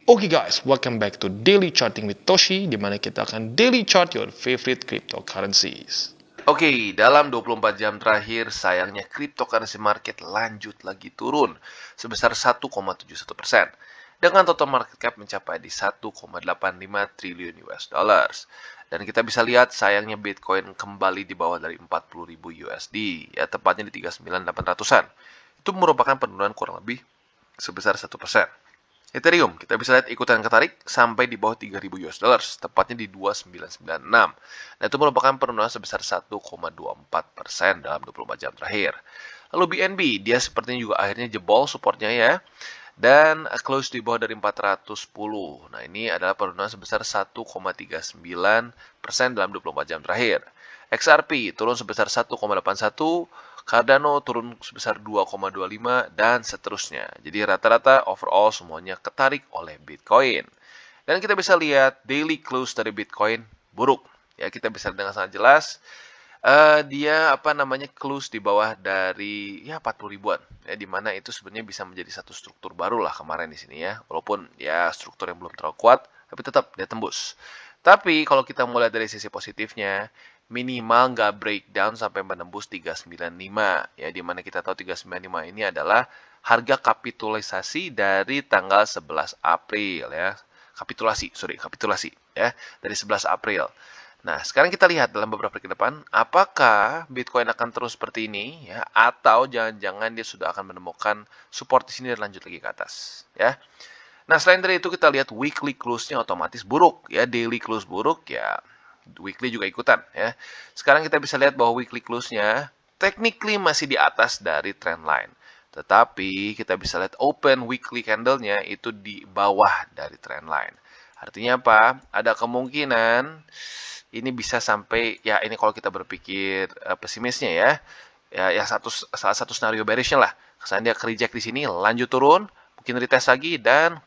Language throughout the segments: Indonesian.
Oke guys, welcome back to Daily Charting with Toshi, di mana kita akan daily chart your favorite cryptocurrencies. Oke, dalam 24 jam terakhir, sayangnya cryptocurrency market lanjut lagi turun sebesar 1,71%, dengan total market cap mencapai di 1,85 triliun US dollars. Dan kita bisa lihat sayangnya Bitcoin kembali di bawah dari 40.000 USD, ya tepatnya di 39.800-an. Itu merupakan penurunan kurang lebih sebesar 1%. Ethereum, kita bisa lihat ikutan ketarik sampai di bawah 3.000 US dollars, tepatnya di 2996. Nah, itu merupakan penurunan sebesar 1,24% dalam 24 jam terakhir. Lalu BNB, dia sepertinya juga akhirnya jebol supportnya ya, dan close di bawah dari 410. Nah, ini adalah penurunan sebesar 1,39% dalam 24 jam terakhir. XRP turun sebesar 1,81, Cardano turun sebesar 2,25 dan seterusnya. Jadi rata-rata overall semuanya ketarik oleh Bitcoin. Dan kita bisa lihat daily close dari Bitcoin buruk. Ya, kita bisa lihat dengan sangat jelas. Dia close di bawah dari ya 40 ribuan. Ya, di mana itu sebenarnya bisa menjadi satu struktur baru lah kemarin di sini ya. Walaupun ya struktur yang belum terlalu kuat, tapi tetap dia tembus. Tapi kalau kita mulai dari sisi positifnya, minimal nggak breakdown sampai menembus 395. Ya, di mana kita tahu 395 ini adalah harga kapitalisasi dari tanggal 11 April ya. Kapitulasi ya, dari 11 April. Nah, sekarang kita lihat dalam beberapa hari ke depan, apakah Bitcoin akan terus seperti ini ya, atau jangan-jangan dia sudah akan menemukan support di sini dan lanjut lagi ke atas ya. Nah, selain dari itu kita lihat weekly close-nya otomatis buruk ya, daily close buruk ya, weekly juga ikutan ya. Sekarang kita bisa lihat bahwa weekly close-nya technically masih di atas dari trend line. Tetapi kita bisa lihat open weekly candle-nya itu di bawah dari trend line. Artinya apa? Ada kemungkinan ini bisa sampai ya, ini kalau kita berpikir pesimisnya ya. Ya salah satu scenario bearishnya lah. Kesannya dia reject di sini, lanjut turun, mungkin retest lagi dan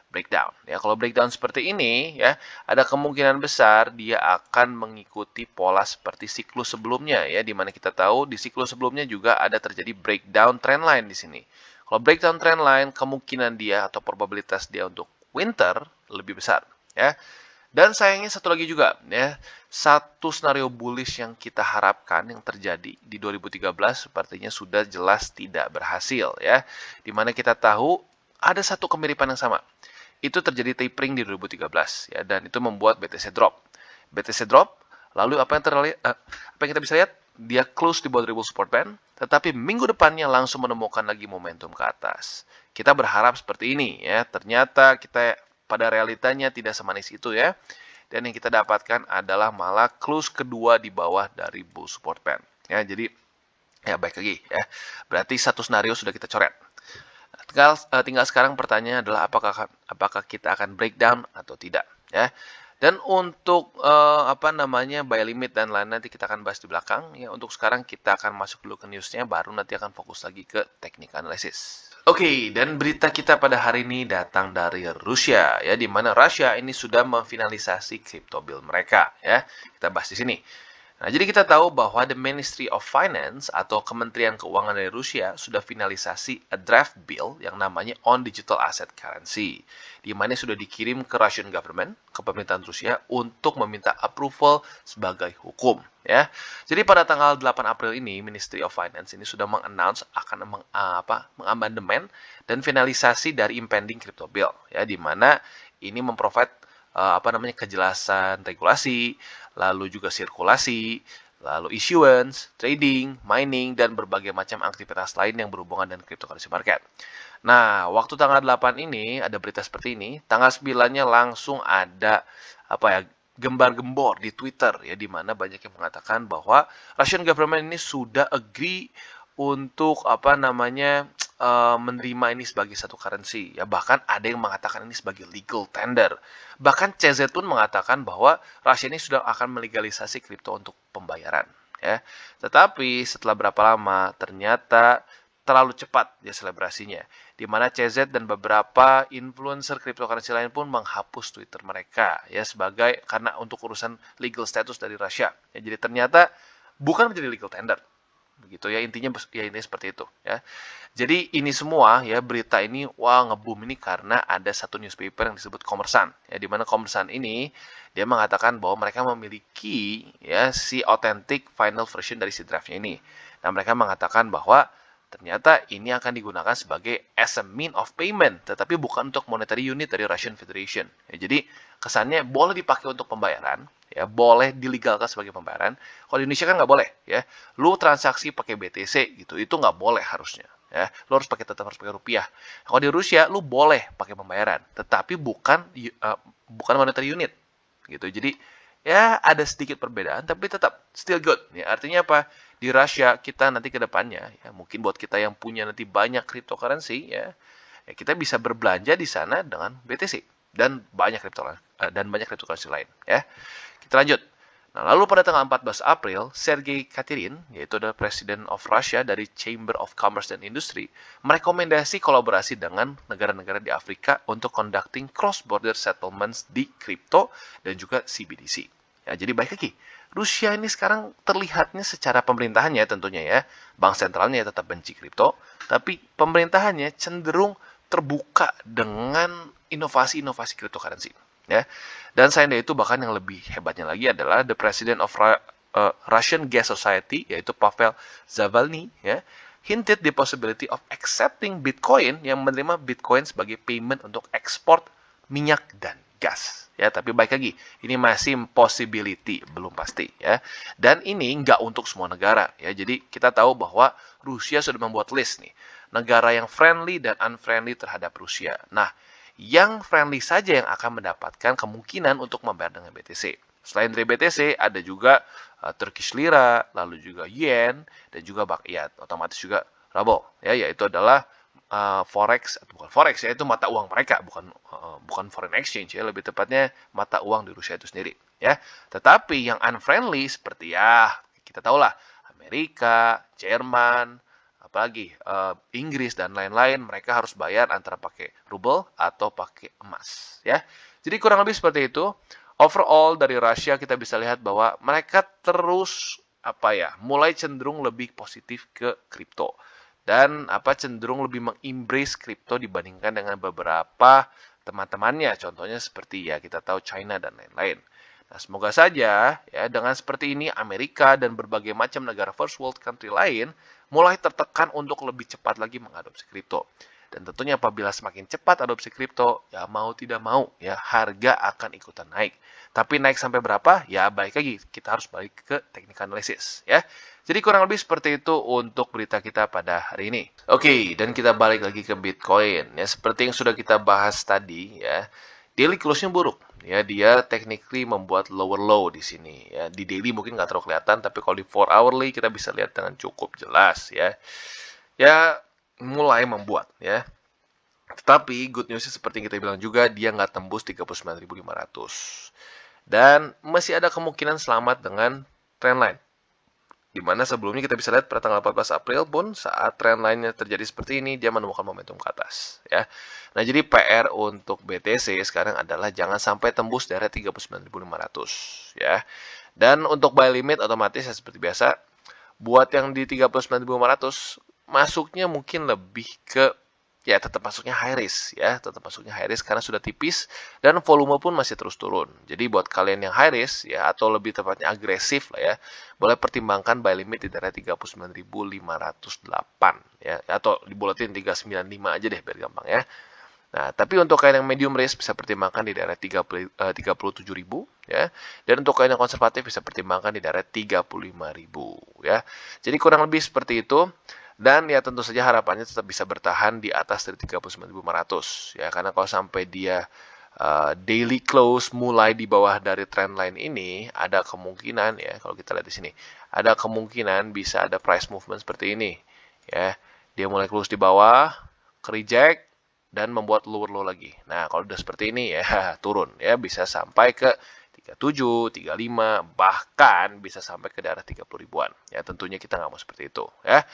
breakdown. Ya, kalau breakdown seperti ini ya, ada kemungkinan besar dia akan mengikuti pola seperti siklus sebelumnya ya, di mana kita tahu di siklus sebelumnya juga ada terjadi breakdown trendline di sini. Kalau breakdown trendline, kemungkinan dia atau probabilitas dia untuk winter lebih besar ya. Dan sayangnya satu lagi juga ya, satu skenario bullish yang kita harapkan yang terjadi di 2013 sepertinya sudah jelas tidak berhasil ya. Di mana kita tahu ada satu kemiripan yang sama. Itu terjadi tapering di 2013 ya, dan itu membuat BTC drop. BTC drop, lalu apa yang kita bisa lihat? Dia close di bawah dribble support band, tetapi minggu depannya langsung menemukan lagi momentum ke atas. Kita berharap seperti ini ya. Ternyata kita pada realitanya tidak semanis itu ya. Dan yang kita dapatkan adalah malah close kedua di bawah dari bull support band. Ya, jadi ya baik lagi ya. Berarti satu skenario sudah kita coret. Tinggal sekarang pertanyaannya adalah apakah kita akan breakdown atau tidak ya. Dan untuk buy limit dan lain nanti kita akan bahas di belakang ya. Untuk sekarang kita akan masuk dulu ke newsnya, baru nanti akan fokus lagi ke teknik analisis. Oke, dan berita kita pada hari ini datang dari Rusia ya, di mana Rusia ini sudah memfinalisasi crypto bill mereka ya. Kita bahas di sini. Nah, jadi kita tahu bahwa the Ministry of Finance atau Kementerian Keuangan dari Rusia sudah finalisasi a draft bill yang namanya On Digital Asset Currency, di mana sudah dikirim ke Russian government, ke pemerintahan Rusia untuk meminta approval sebagai hukum. Ya, jadi pada tanggal 8 April ini, Ministry of Finance ini sudah mengannounce akan mengamandemen dan finalisasi dari impending crypto bill, ya, di mana ini memprovide kejelasan regulasi, lalu juga sirkulasi, lalu issuance, trading, mining, dan berbagai macam aktivitas lain yang berhubungan dengan cryptocurrency market. Nah, waktu tanggal 8 ini ada berita seperti ini, tanggal 9-nya langsung ada gembar-gembor di Twitter ya, di mana banyak yang mengatakan bahwa Russian government ini sudah agree untuk menerima ini sebagai satu currency ya, bahkan ada yang mengatakan ini sebagai legal tender. Bahkan CZ pun mengatakan bahwa Rusia ini sudah akan melegalisasi kripto untuk pembayaran ya. Tetapi setelah berapa lama ternyata terlalu cepat ya selebrasinya, di mana CZ dan beberapa influencer cryptocurrency lain pun menghapus Twitter mereka ya, sebagai karena untuk urusan legal status dari Rusia ya. Jadi ternyata bukan menjadi legal tender. begitu ya, intinya ya ini seperti itu ya. Jadi ini semua ya, berita ini wah nge-boom ini karena ada satu newspaper yang disebut Kommersan ya, di mana Kommersan ini dia mengatakan bahwa mereka memiliki ya si authentic final version dari si draftnya ini. Nah, mereka mengatakan bahwa ternyata ini akan digunakan sebagai as a mean of payment, tetapi bukan untuk monetary unit dari Russian Federation. Ya, jadi kesannya boleh dipakai untuk pembayaran, ya boleh dilegalkan sebagai pembayaran. Kalau di Indonesia kan nggak boleh, ya. Lu transaksi pakai BTC gitu, itu nggak boleh harusnya. Ya, lu tetap harus pakai rupiah. Kalau di Rusia, lu boleh pakai pembayaran, tetapi bukan monetary unit, gitu. Jadi ya ada sedikit perbedaan, tapi tetap still good. Ya, artinya apa? Di Rusia kita nanti ke depannya, ya mungkin buat kita yang punya nanti banyak cryptocurrency, ya kita bisa berbelanja di sana dengan BTC dan banyak cryptocurrency lain. Ya, kita lanjut. Nah, lalu pada tanggal 14 April, Sergei Katirin, yaitu adalah President of Russia dari Chamber of Commerce and Industry, merekomendasi kolaborasi dengan negara-negara di Afrika untuk conducting cross-border settlements di kripto dan juga CBDC. Ya, jadi baik lagi, Rusia ini sekarang terlihatnya secara pemerintahannya tentunya ya, bank sentralnya tetap benci kripto, tapi pemerintahannya cenderung terbuka dengan inovasi-inovasi cryptocurrency. Ya. Dan selain itu bahkan yang lebih hebatnya lagi adalah the President of Russian Gas Society, yaitu Pavel Zavalny, ya, hinted the possibility of accepting Bitcoin yang menerima Bitcoin sebagai payment untuk ekspor minyak dan gas. Ya, tapi baik lagi, ini masih possibility, belum pasti ya. Dan ini nggak untuk semua negara ya. Jadi kita tahu bahwa Rusia sudah membuat list nih, negara yang friendly dan unfriendly terhadap Rusia. Nah, yang friendly saja yang akan mendapatkan kemungkinan untuk membayar dengan BTC. Selain dari BTC, ada juga Turkish Lira, lalu juga Yen, dan juga Bakyat. Otomatis juga Ruble, ya, yaitu adalah forex, atau bukan forex ya, itu mata uang mereka, bukan foreign exchange ya, lebih tepatnya mata uang di Rusia itu sendiri ya. Tetapi yang unfriendly seperti ya kita tahulah Amerika, Jerman, apalagi Inggris dan lain-lain, mereka harus bayar antara pakai ruble atau pakai emas ya. Jadi kurang lebih seperti itu. Overall dari Rusia kita bisa lihat bahwa mereka terus mulai cenderung lebih positif ke kripto. Dan cenderung lebih mengembrace kripto dibandingkan dengan beberapa teman-temannya. Contohnya seperti ya kita tahu China dan lain-lain. Nah, semoga saja ya dengan seperti ini Amerika dan berbagai macam negara first world country lain mulai tertekan untuk lebih cepat lagi mengadopsi kripto. Dan tentunya apabila semakin cepat adopsi kripto, ya mau tidak mau ya harga akan ikutan naik. Tapi naik sampai berapa? Ya balik lagi, kita harus balik ke teknik analisis ya. Jadi kurang lebih seperti itu untuk berita kita pada hari ini. Oke, dan kita balik lagi ke Bitcoin. Ya, seperti yang sudah kita bahas tadi ya, daily close-nya buruk. Ya, dia technically membuat lower low di sini. Ya, di daily mungkin nggak terlalu kelihatan, tapi kalau di 4 hourly kita bisa lihat dengan cukup jelas ya. Ya, mulai membuat ya. Tetapi good news-nya seperti yang kita bilang juga, dia nggak tembus 39.500. Dan masih ada kemungkinan selamat dengan trendline. Di mana sebelumnya kita bisa lihat pada tanggal 14 April pun saat trendline-nya terjadi seperti ini, dia menemukan momentum ke atas. Ya. Nah, jadi PR untuk BTC sekarang adalah jangan sampai tembus daerah 39.500. Ya. Dan untuk buy limit otomatis ya, seperti biasa, buat yang di 39.500, masuknya mungkin lebih ke ya tetap masuknya high risk ya, tetap masuknya high risk karena sudah tipis dan volume pun masih terus turun. Jadi buat kalian yang high risk ya atau lebih tepatnya agresif lah ya, boleh pertimbangkan buy limit di daerah 39.508 ya, atau dibulatin 395 aja deh biar gampang ya. Nah, tapi untuk kalian yang medium risk bisa pertimbangkan di daerah 37.000 ya. Dan untuk kalian yang konservatif bisa pertimbangkan di daerah 35.000 ya. Jadi kurang lebih seperti itu. Dan ya tentu saja harapannya tetap bisa bertahan di atas dari 39.500 ya, karena kalau sampai dia daily close mulai di bawah dari trendline ini, ada kemungkinan ya, kalau kita lihat di sini, ada kemungkinan bisa ada price movement seperti ini ya. Dia mulai close di bawah, reject dan membuat lower low lagi. Nah, kalau udah seperti ini ya turun ya, bisa sampai ke 37, 35, bahkan bisa sampai ke daerah 30 ribuan. Ya, tentunya kita nggak mau seperti itu ya.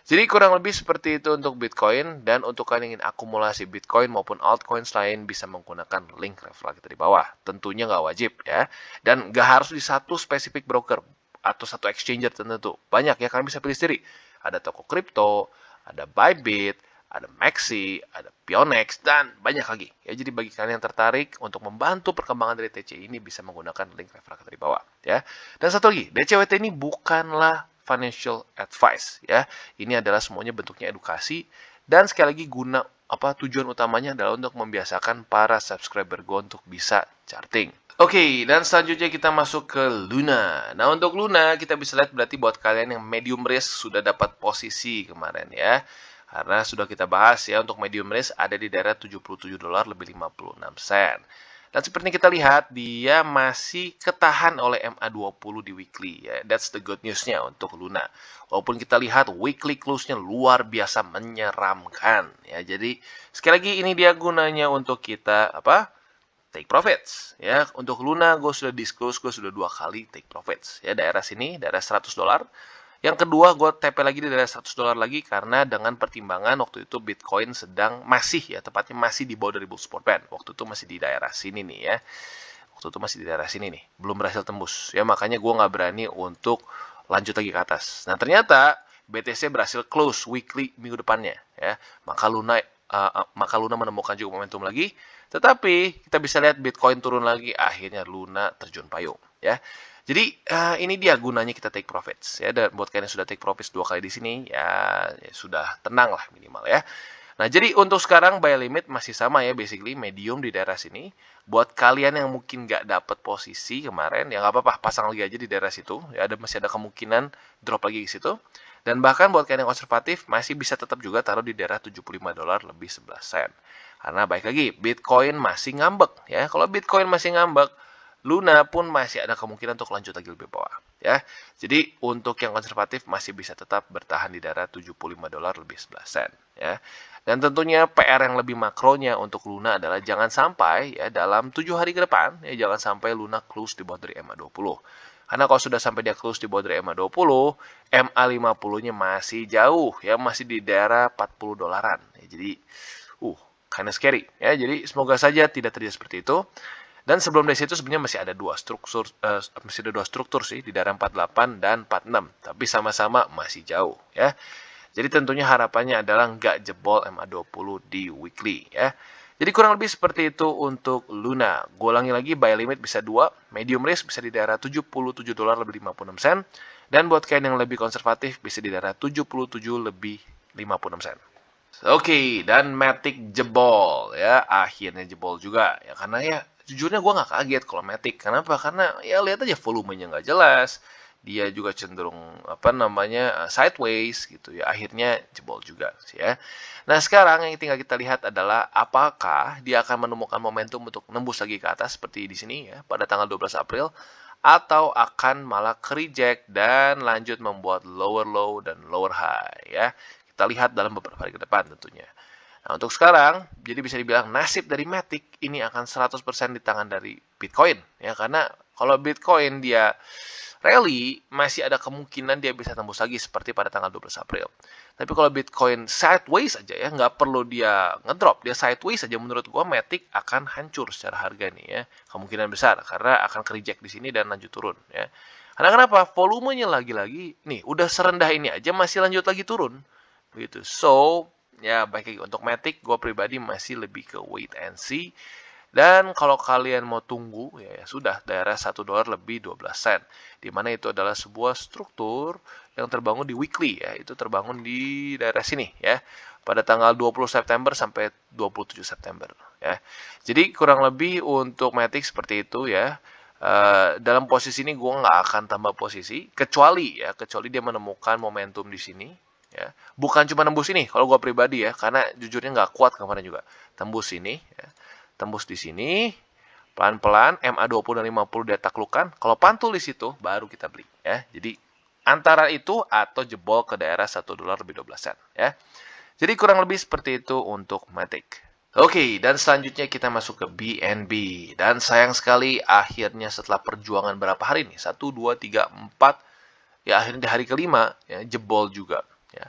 Jadi kurang lebih seperti itu untuk Bitcoin, dan untuk kalian yang ingin akumulasi Bitcoin maupun altcoins lain bisa menggunakan link referral kita di bawah. Tentunya nggak wajib ya, dan nggak harus di satu spesifik broker. atau satu exchanger tertentu. Banyak ya, kalian bisa pilih sendiri. Ada toko kripto, ada Bybit, ada Maxi, ada Pionex, dan banyak lagi. Ya, jadi bagi kalian yang tertarik untuk membantu perkembangan dari TCI ini bisa menggunakan link referral di bawah. Ya. Dan satu lagi, DCWT ini bukanlah financial advice. Ya. Ini adalah semuanya bentuknya edukasi. Dan sekali lagi tujuan utamanya adalah untuk membiasakan para subscriber gue untuk bisa charting. Oke, dan selanjutnya kita masuk ke Luna. Nah, untuk Luna kita bisa lihat berarti buat kalian yang medium risk sudah dapat posisi kemarin ya. Karena sudah kita bahas ya, untuk medium risk ada di daerah $77 lebih 56 sen. Dan seperti kita lihat, dia masih ketahan oleh MA20 di weekly ya. That's the good news-nya untuk Luna. Walaupun kita lihat weekly close-nya luar biasa menyeramkan ya. Jadi sekali lagi ini dia gunanya untuk kita take profits ya. Untuk Luna gue sudah disclose, gue sudah 2 kali take profits ya, daerah sini, daerah $100. Yang kedua, gue TP lagi di daerah $100 lagi karena dengan pertimbangan waktu itu Bitcoin tepatnya masih di bawah dari bull support band. Waktu itu masih di daerah sini nih ya. Belum berhasil tembus. Ya, makanya gue nggak berani untuk lanjut lagi ke atas. Nah, ternyata BTC berhasil close weekly minggu depannya ya. Maka Luna menemukan juga momentum lagi. Tetapi kita bisa lihat Bitcoin turun lagi, akhirnya Luna terjun payung ya. Jadi ini dia gunanya kita take profits ya. Dan buat kalian yang sudah take profits 2 kali di sini ya sudah tenang lah minimal ya. Nah, jadi untuk sekarang buy limit masih sama ya, basically medium di daerah sini. Buat kalian yang mungkin nggak dapat posisi kemarin ya nggak apa-apa, pasang lagi aja di daerah situ ya, masih ada kemungkinan drop lagi di situ. Dan bahkan buat kalian yang konservatif masih bisa tetap juga taruh di daerah $75 lebih 11 sen. Karena baik lagi Bitcoin masih ngambek ya. Kalau Bitcoin masih ngambek, Luna pun masih ada kemungkinan untuk lanjut lagi lebih bawah ya. Jadi untuk yang konservatif masih bisa tetap bertahan di daerah $75 lebih 11 sen ya. Dan tentunya PR yang lebih makronya untuk Luna adalah jangan sampai ya dalam 7 hari ke depan ya, jangan sampai Luna close di bawah dari MA20. Karena kalau sudah sampai dia close di bawah dari MA20, MA50-nya masih jauh ya, masih di daerah $40 ya. Jadi kinda scary ya. Jadi semoga saja tidak terjadi seperti itu. Dan sebelum dari situ sebenarnya masih ada dua struktur sih di daerah 48 dan 46, tapi sama-sama masih jauh ya. Jadi tentunya harapannya adalah nggak jebol MA20 di weekly ya. Jadi kurang lebih seperti itu untuk Luna. Gue ulangi lagi, buy limit bisa 2, medium risk bisa di daerah $77 lebih 56 sen, dan buat kalian yang lebih konservatif bisa di daerah 77 lebih 56 sen. Oke, dan Matic jebol ya, akhirnya jebol juga ya, karena ya jujurnya gue nggak kaget kalau Matic. Kenapa? Karena ya lihat aja volumenya nggak jelas, dia juga cenderung sideways gitu ya, akhirnya jebol juga sih ya. Nah, sekarang yang tinggal kita lihat adalah apakah dia akan menemukan momentum untuk nembus lagi ke atas seperti di sini ya pada tanggal 12 April, atau akan malah reject dan lanjut membuat lower low dan lower high ya. Kita lihat dalam beberapa hari ke depan tentunya. Nah, untuk sekarang, jadi bisa dibilang nasib dari Matic ini akan 100% di tangan dari Bitcoin ya, karena kalau Bitcoin dia rally, masih ada kemungkinan dia bisa tembus lagi seperti pada tanggal 12 April. Tapi kalau Bitcoin sideways aja ya, nggak perlu dia ngedrop, dia sideways aja, menurut gua Matic akan hancur secara harga nih ya. Kemungkinan besar karena akan reject di sini dan lanjut turun ya. Karena kenapa? Volumenya lagi-lagi nih udah serendah ini aja masih lanjut lagi turun. Begitu. So, ya baik lagi untuk Matic, gue pribadi masih lebih ke wait and see. Dan kalau kalian mau tunggu, ya sudah daerah $1 lebih 12 sen. Dimana itu adalah sebuah struktur yang terbangun di weekly ya. Itu terbangun di daerah sini ya. Pada tanggal 20 September sampai 27 September ya. Jadi kurang lebih untuk Matic seperti itu ya. Dalam posisi ini gue nggak akan tambah posisi. Kecuali dia menemukan momentum di sini. Ya, bukan cuma nembus ini kalau gue pribadi ya, karena jujurnya nggak kuat kemarin juga. Tembus ini ya. Tembus di sini pelan-pelan, MA20 dan 50 dia taklukkan. Kalau pantul di situ baru kita beli ya. Jadi antara itu atau jebol ke daerah $1 lebih 12 sen ya. Jadi kurang lebih seperti itu untuk Matic. Oke, dan selanjutnya kita masuk ke BNB. Dan sayang sekali akhirnya setelah perjuangan berapa hari nih? 1, 2, 3, 4 ya, akhirnya di hari kelima ya jebol juga. Ya.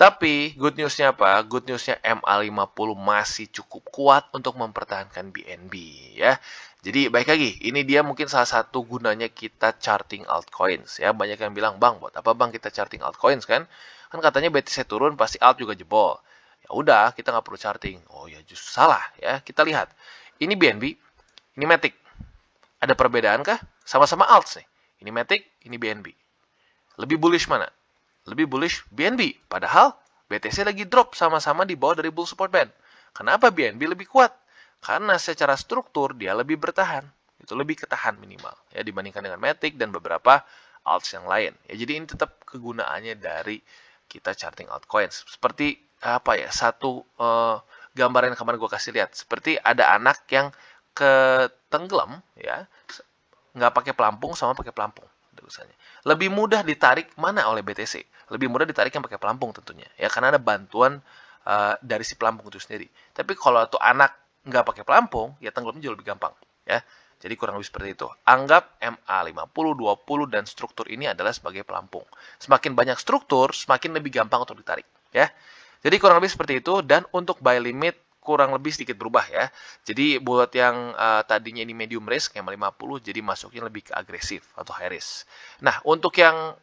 Tapi good newsnya apa? Good newsnya MA50 masih cukup kuat untuk mempertahankan BNB ya. Jadi baik lagi, ini dia mungkin salah satu gunanya kita charting altcoins ya. Banyak yang bilang, "Bang, buat apa Bang kita charting altcoins kan? Kan katanya BTC turun pasti alt juga jebol." Ya udah, kita nggak perlu charting. Oh ya, justru salah ya. Kita lihat. Ini BNB, ini Matic. Ada perbedaan kah? Sama-sama alts nih. Ini Matic, ini BNB. Lebih bullish mana? Lebih bullish BNB. Padahal BTC lagi drop sama-sama di bawah dari bull support band. Kenapa BNB lebih kuat? Karena secara struktur dia lebih bertahan. Itu lebih ketahan minimal ya dibandingkan dengan Matic dan beberapa alts yang lain. Ya jadi ini tetap kegunaannya dari kita charting altcoins. Seperti apa ya? Satu gambaran yang kemarin gue kasih lihat. Seperti ada anak yang ketenggelam ya, nggak pakai pelampung sama pakai pelampung. Lebih mudah ditarik mana oleh BTC? Lebih mudah ditarik yang pakai pelampung tentunya ya, karena ada bantuan dari si pelampung itu sendiri. Tapi kalau tuh anak nggak pakai pelampung, ya tenggelamnya jauh lebih gampang ya. Jadi kurang lebih seperti itu. Anggap MA50, 20 dan struktur ini adalah sebagai pelampung. Semakin banyak struktur, semakin lebih gampang untuk ditarik ya. Jadi kurang lebih seperti itu. Dan untuk buy limit kurang lebih sedikit berubah ya. Jadi buat yang tadinya ini medium risk, MA50, jadi masuknya lebih ke agresif atau high risk. Nah, untuk yang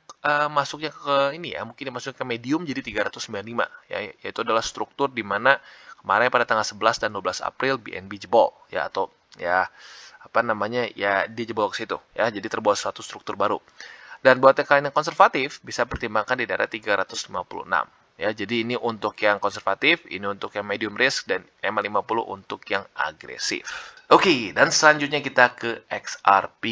masuknya ke ini ya, mungkin masuk ke medium jadi 395 ya, yaitu adalah struktur di mana kemarin pada tanggal 11 dan 12 April BNB jebol ya, atau ya apa namanya ya, dia jebol ke situ ya, jadi terbawa suatu struktur baru. Dan buat kalian yang konservatif bisa pertimbangkan di daerah 356 ya. Jadi ini untuk yang konservatif, ini untuk yang medium risk, dan MA50 untuk yang agresif. Oke, dan selanjutnya kita ke XRP.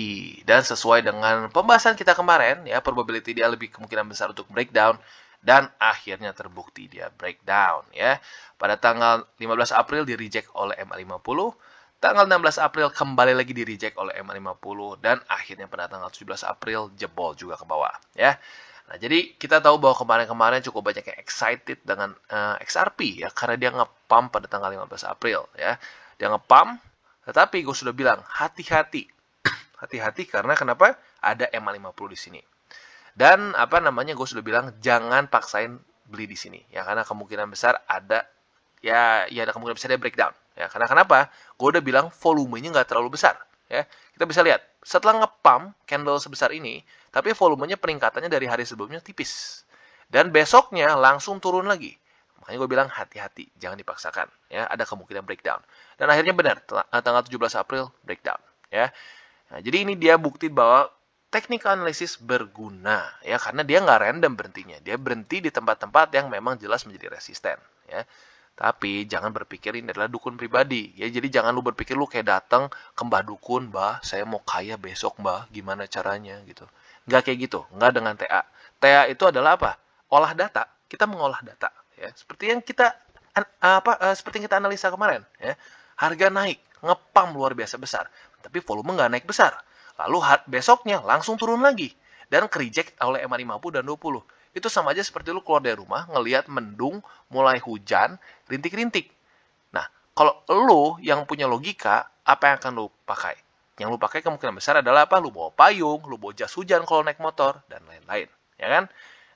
Dan sesuai dengan pembahasan kita kemarin ya, probability dia lebih kemungkinan besar untuk breakdown, dan akhirnya terbukti dia breakdown ya. Pada tanggal 15 April di reject oleh MA50, tanggal 16 April kembali lagi di reject oleh MA50, dan akhirnya pada tanggal 17 April jebol juga ke bawah ya. Nah, jadi kita tahu bahwa kemarin-kemarin cukup banyak yang excited dengan XRP ya, karena dia nge-pump pada tanggal 15 April ya. Dia nge-pump, tetapi gue sudah bilang hati-hati. Hati-hati karena kenapa? Ada MA50 di sini. Dan apa namanya, gue sudah bilang jangan paksain beli di sini ya, karena kemungkinan besar ada ada kemungkinan besar dia breakdown ya. Karena kenapa? Gue udah bilang volumenya nggak terlalu besar ya. Kita bisa lihat setelah nge-pump candle sebesar ini, tapi volumenya peningkatannya dari hari sebelumnya tipis, dan besoknya langsung turun lagi. Makanya gue bilang hati-hati, jangan dipaksakan ya, ada kemungkinan breakdown. Dan akhirnya benar, tanggal 17 April breakdown ya. Nah, jadi ini dia bukti bahwa technical analysis berguna ya, karena dia nggak random berhentinya. Dia berhenti di tempat-tempat yang memang jelas menjadi resisten ya. Tapi jangan berpikir ini adalah dukun pribadi ya. Jadi jangan lu berpikir lu kayak datang ke Mbah Dukun, "Mbah, saya mau kaya besok, Mbah. Gimana caranya?" gitu. Nggak kayak gitu, nggak dengan TA. TA itu adalah apa? Olah data. Kita mengolah data ya. Seperti yang kita seperti yang kita analisa kemarin ya. Harga naik, ngepam luar biasa besar, tapi volume nggak naik besar. Lalu besoknya langsung turun lagi dan ke-reject oleh MA50 dan 20. Itu sama aja seperti lu keluar dari rumah, ngelihat mendung, mulai hujan, rintik-rintik. Nah, kalau lu yang punya logika, apa yang akan lu pakai? Yang lu pakai kemungkinan besar adalah apa? Lu bawa payung, lu bawa jas hujan kalau naik motor, dan lain-lain. Ya kan?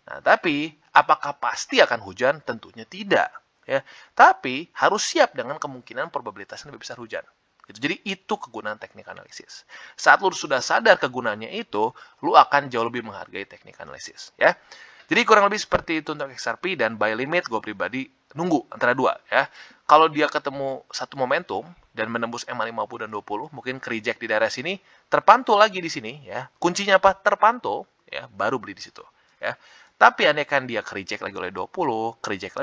Nah, tapi apakah pasti akan hujan? Tentunya tidak. Ya. Tapi harus siap dengan kemungkinan probabilitasnya lebih besar hujan. Jadi itu kegunaan teknik analisis. Saat lu sudah sadar kegunaannya itu, lu akan jauh lebih menghargai teknik analisis. Ya. Jadi kurang lebih seperti itu untuk XRP, dan buy limit gue pribadi nunggu antara dua ya. Kalau dia ketemu satu momentum dan menembus MA50 dan 20, mungkin ke-reject di daerah sini, terpantul lagi di sini ya. Kuncinya apa? Terpantul ya, baru beli di situ ya. Tapi andaikan dia ke-reject lagi oleh 20, ke-reject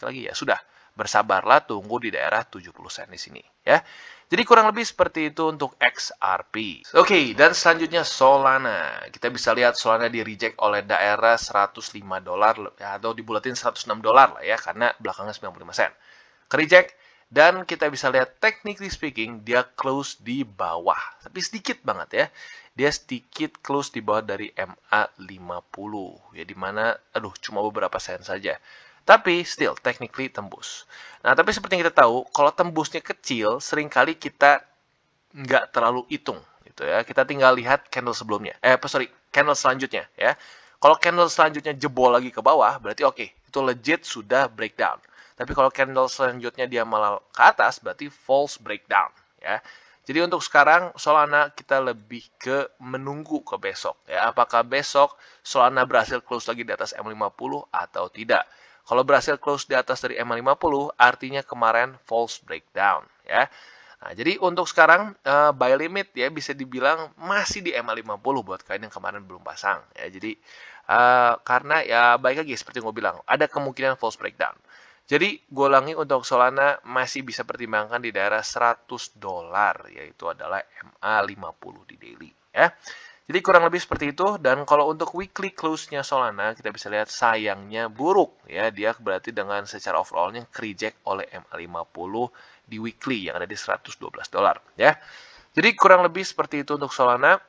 lagi ya sudah. Bersabarlah, tunggu di daerah 70 sen di sini ya. Jadi kurang lebih seperti itu untuk XRP. Oke, dan selanjutnya Solana. Kita bisa lihat Solana di reject oleh daerah 105 dolar ya, atau dibulatin 106 dolar lah ya, karena belakangnya 95 sen. Ke-reject, dan kita bisa lihat technically speaking dia close di bawah, tapi sedikit banget ya. Dia sedikit close di bawah dari MA50 ya, dimana cuma beberapa sen saja. Tapi still technically tembus. Nah, tapi seperti yang kita tahu, kalau tembusnya kecil, seringkali kita nggak terlalu hitung gitu ya. Kita tinggal lihat candle sebelumnya. Candle selanjutnya ya. Kalau candle selanjutnya jebol lagi ke bawah, berarti oke, itu legit sudah breakdown. Tapi kalau candle selanjutnya dia malah ke atas, berarti false breakdown, ya. Jadi untuk sekarang Solana kita lebih ke menunggu ke besok, ya. Apakah besok Solana berhasil close lagi di atas M50 atau tidak? Kalau berhasil close di atas dari M50, artinya kemarin false breakdown, ya. Nah, jadi untuk sekarang buy limit ya bisa dibilang masih di M50 buat kalian yang kemarin belum pasang, ya. Jadi karena ya baik lagi seperti yang gue bilang, ada kemungkinan false breakdown. Jadi gue ulangi, untuk Solana masih bisa pertimbangkan di daerah $100, yaitu adalah MA50 di daily, ya. Jadi kurang lebih seperti itu. Dan kalau untuk weekly close-nya Solana, kita bisa lihat sayangnya buruk, ya. Dia berarti dengan secara overall-nya reject oleh MA50 di weekly yang ada di $112, ya. Jadi kurang lebih seperti itu untuk Solana.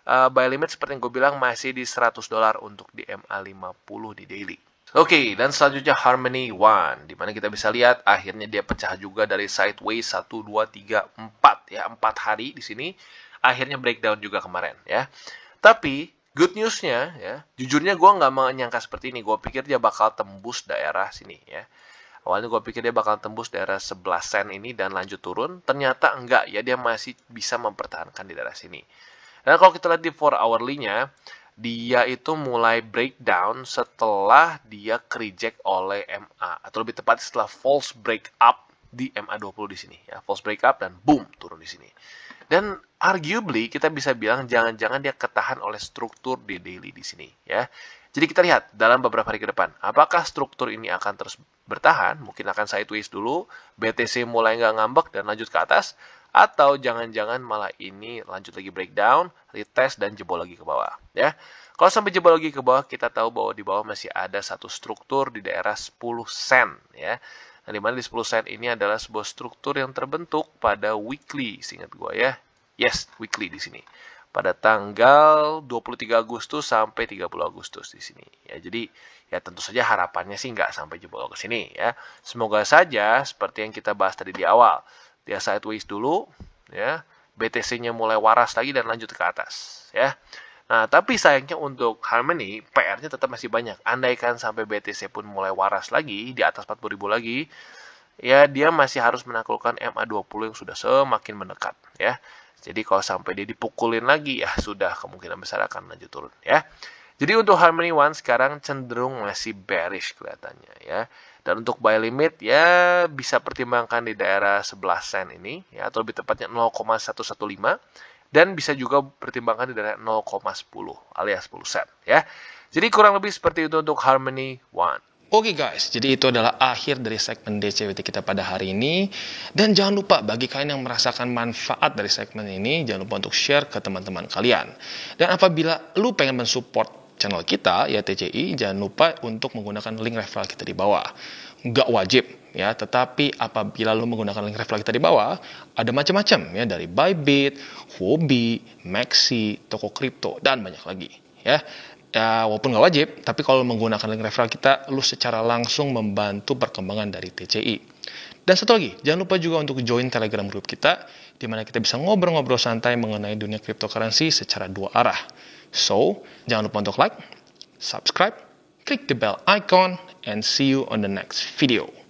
Buy limit seperti yang gue bilang masih di $100 untuk di MA50 di daily. Oke, dan selanjutnya Harmony One, di mana kita bisa lihat akhirnya dia pecah juga dari sideways 1, 2, 3, 4, ya, 4 hari di sini. Akhirnya breakdown juga kemarin, ya. Tapi good news-nya, ya, jujurnya gue nggak menyangka seperti ini. Gue pikir dia bakal tembus daerah sini, ya. Awalnya gue pikir dia bakal tembus daerah 11 sen ini dan lanjut turun. Ternyata enggak, ya, dia masih bisa mempertahankan di daerah sini. Dan kalau kita lihat di 4 hourly-nya, dia itu mulai breakdown setelah dia reject oleh MA, atau lebih tepat setelah false break up di MA20 di sini, ya. False break up dan boom turun di sini. Dan arguably kita bisa bilang jangan-jangan dia ketahan oleh struktur di daily di sini, ya. Jadi kita lihat dalam beberapa hari ke depan, apakah struktur ini akan terus bertahan, mungkin akan sideways dulu, BTC mulai nggak ngambek dan lanjut ke atas, atau jangan-jangan malah ini lanjut lagi breakdown, retest, dan jebol lagi ke bawah, ya. Kalau sampai jebol lagi ke bawah, kita tahu bahwa di bawah masih ada satu struktur di daerah 10 sen, ya. Nah, di mana di 10 sen ini adalah sebuah struktur yang terbentuk pada weekly, seingat gue, ya. Yes, weekly di sini. Pada tanggal 23 Agustus sampai 30 Agustus di sini, ya. Jadi ya tentu saja harapannya sih nggak sampai jebol ke sini, ya. Semoga saja seperti yang kita bahas tadi di awal, dia sideways dulu, ya, BTC-nya mulai waras lagi dan lanjut ke atas, ya. Nah, tapi sayangnya untuk Harmony, PR-nya tetap masih banyak. Andaikan sampai BTC pun mulai waras lagi, di atas 40.000 lagi, ya dia masih harus menaklukkan MA20 yang sudah semakin mendekat, ya. Jadi kalau sampai dia dipukulin lagi, ya sudah, kemungkinan besar akan lanjut turun, ya. Jadi untuk Harmony One sekarang cenderung masih bearish kelihatannya, ya. Dan untuk buy limit, ya bisa pertimbangkan di daerah 11 sen ini, ya, atau lebih tepatnya 0,115, dan bisa juga pertimbangkan di daerah 0,10 alias 10 sen, ya. Jadi kurang lebih seperti itu untuk Harmony One. Oke guys, jadi itu adalah akhir dari segmen DCWT kita pada hari ini. Dan jangan lupa, bagi kalian yang merasakan manfaat dari segmen ini, jangan lupa untuk share ke teman-teman kalian. Dan apabila lu pengen mensupport channel kita, ya TCI, jangan lupa untuk menggunakan link referral kita di bawah. Nggak wajib, ya, tetapi apabila lu menggunakan link referral kita di bawah, ada macam-macam, ya, dari Bybit, Huobi, Maxi, toko kripto, dan banyak lagi, ya. Ya, walaupun nggak wajib, tapi kalau menggunakan link referral kita, lu secara langsung membantu perkembangan dari TCI. Dan satu lagi, jangan lupa juga untuk join Telegram group kita, di mana kita bisa ngobrol-ngobrol santai mengenai dunia cryptocurrency secara dua arah. So, jangan lupa untuk like, subscribe, klik the bell icon, and see you on the next video.